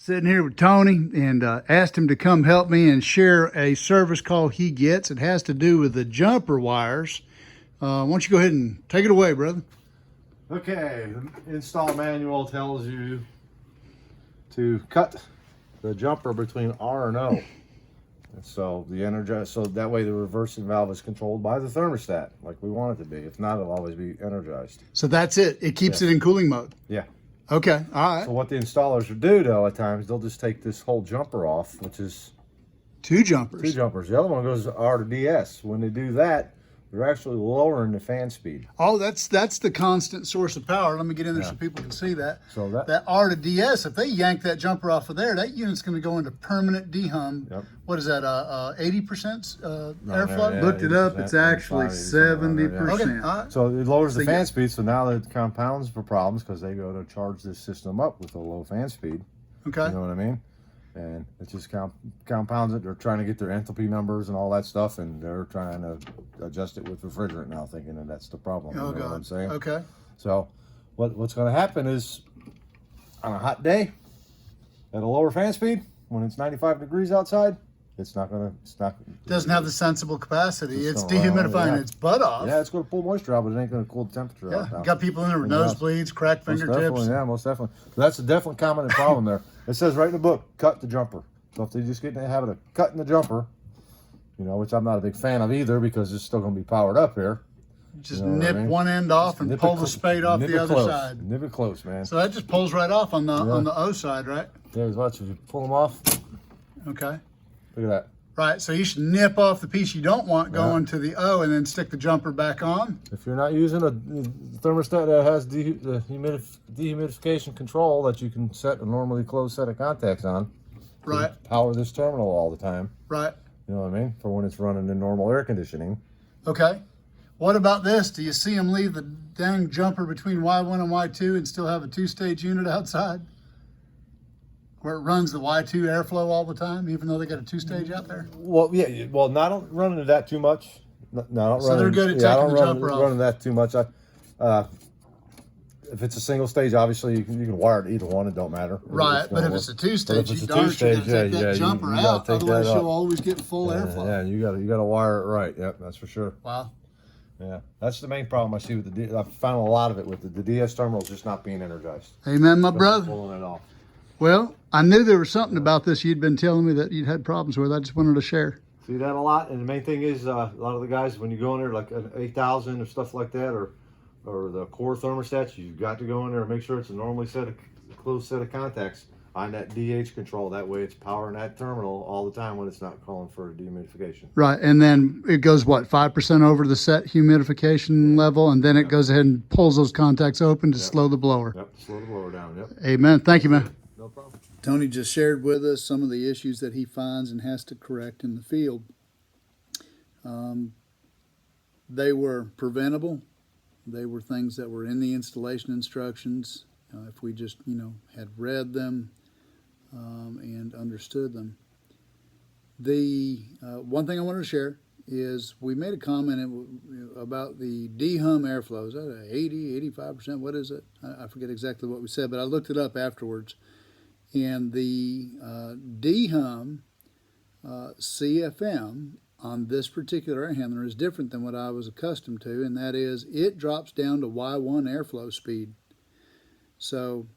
Sitting here with Tony and asked him to come help me and share a service call he gets. It has to do with the jumper wires. Why don't you go ahead and take it away, brother? Okay, the install manual tells you to cut the jumper between R and O. And so that way the reversing valve is controlled by the thermostat, like we want it to be. If not, it'll always be energized. So that's it. It keeps it in cooling mode. Yeah. Okay. All right. So what the installers will do, though, at times they'll just take this whole jumper off, which is Two jumpers. two jumpers. The other one goes R to DS. When they do that, they're actually lowering the fan speed. Oh, that's the constant source of power. Let me get in there so people can see that. So that R to DS, if they yank that jumper off of there, that unit's going to go into permanent dehum. Yep. What is that? 80% airflow? yeah, Looked it up. 80%, It's actually 70%. Okay. All right. So it lowers the So fan speed, so now it compounds for problems because they go to charge this system up with a low fan speed. Okay. You know what I mean? And it just compounds it. They're trying to get their enthalpy numbers and all that stuff, and they're trying to adjust it with refrigerant now, thinking that that's the problem. Oh, you know God. what I'm saying? Okay. So what's going to happen is on a hot day at a lower fan speed, when it's 95 degrees outside, Doesn't have the sensible capacity. It's gonna run, dehumidifying yeah. its butt off. Yeah, it's going to pull moisture out, but it ain't going to cool the temperature Yeah. out. Now. Got people in there with And nosebleeds, cracked Most fingertips. definitely, yeah, most definitely. So that's a definite common problem there. It says right in the book, cut the jumper. So if they just get in the habit of cutting the jumper, which I'm not a big fan of either because it's still going to be powered up here. Just nip one end off and pull the spade off the other side. Nip it close, man. So that just pulls right off on the O side, right? Yeah, watch if you pull them off. Okay. Look at that. Right, so you should nip off the piece you don't want going to the O and then stick the jumper back on. If you're not using a thermostat that has dehumidification control that you can set a normally closed set of contacts on, right, power this terminal all the time. Right. You know what I mean? For when it's running in normal air conditioning. Okay. What about this? Do you see them leave the dang jumper between Y1 and Y2 and still have a two-stage unit outside? Where it runs the Y2 airflow all the time, even though they got a two-stage out there? Well, yeah. Well, not running that too much. No, don't so they're good at taking the jumper off. Running that too much. If it's a single stage, obviously you can wire it either one. It don't matter. Right, but if it's a two-stage, you darn sure got to take that jumper out. Otherwise, you'll always get full airflow. Yeah, you got to wire it right. Yep, that's for sure. Wow. Yeah, that's the main problem I see with the. I found a lot of it with the DS terminals just not being energized. Amen, my brother. Pulling it off. Well, I knew there was something about this you'd been telling me that you'd had problems with. I just wanted to share. See that a lot, and the main thing is a lot of the guys when you go in there like an 8000 or stuff like that, or the core thermostats, you've got to go in there and make sure it's a normally closed set of contacts on that DH control. That way it's powering that terminal all the time when it's not calling for dehumidification. Right, and then it goes, what, 5% over the set humidification level, and then it goes ahead and pulls those contacts open to slow the blower. Yep, slow the blower down, yep. Amen. Thank you, man. No problem. Tony just shared with us some of the issues that he finds and has to correct in the field. They were preventable. They were things that were in the installation instructions. If we just, had read them and understood them. The one thing I wanted to share is we made a comment about the dehum airflow. Is that 80, 85%? What is it? I forget exactly what we said, but I looked it up afterwards. And the dehum CFM on this particular air handler is different than what I was accustomed to, and that is it drops down to Y1 airflow speed. So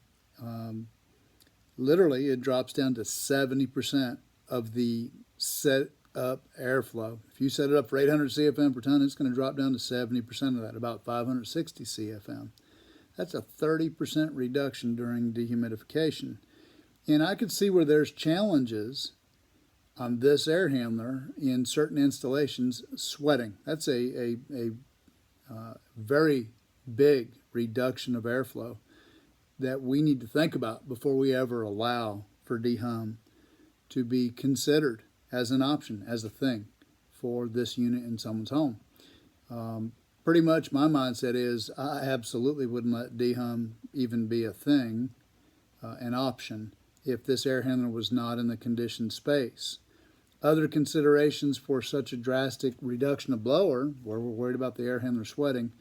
literally it drops down to 70% of the set up airflow. If you set it up for 800 CFM per ton, it's going to drop down to 70% of that, about 560 CFM. That's a 30% reduction during dehumidification. And I could see where there's challenges on this air handler in certain installations sweating. That's a very big reduction of airflow that we need to think about before we ever allow for dehum to be considered as an option, as a thing for this unit in someone's home. Pretty much my mindset is I absolutely wouldn't let dehum even be a thing, an option, if this air handler was not in the conditioned space. Other considerations for such a drastic reduction of blower, where we're worried about the air handler sweating,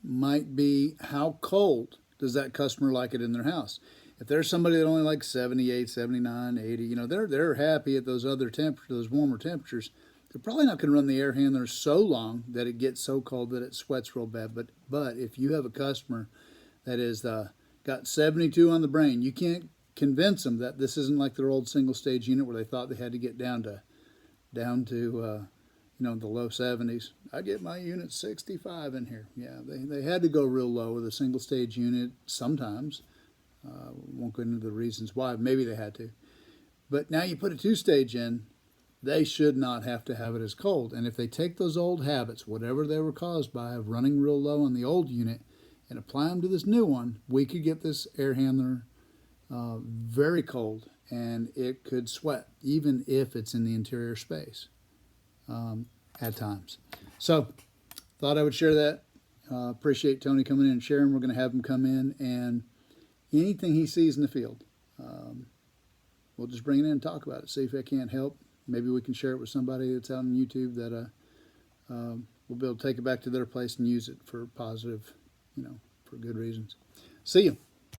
might be how cold does that customer like it in their house. If there's somebody that only likes 78, 79, 80, they're happy at those other temperatures, those warmer temperatures. They're probably not going to run the air handler so long that it gets so cold that it sweats real bad. But if you have a customer that is got 72 on the brain, you can't convince them that this isn't like their old single stage unit where they thought they had to get down to the low 70s. I get my unit 65 in here. Yeah, they had to go real low with a single stage unit sometimes. Won't go into the reasons why. Maybe they had to. But now you put a two-stage in, they should not have to have it as cold. And if they take those old habits, whatever they were caused by, of running real low on the old unit and apply them to this new one, we could get this air handler very cold, and it could sweat, even if it's in the interior space at times. So, thought I would share that. Appreciate Tony coming in and sharing. We're going to have him come in, and anything he sees in the field, we'll just bring it in and talk about it. See if I can't help. Maybe we can share it with somebody that's out on YouTube that will be able to take it back to their place and use it for positive, for good reasons. See you.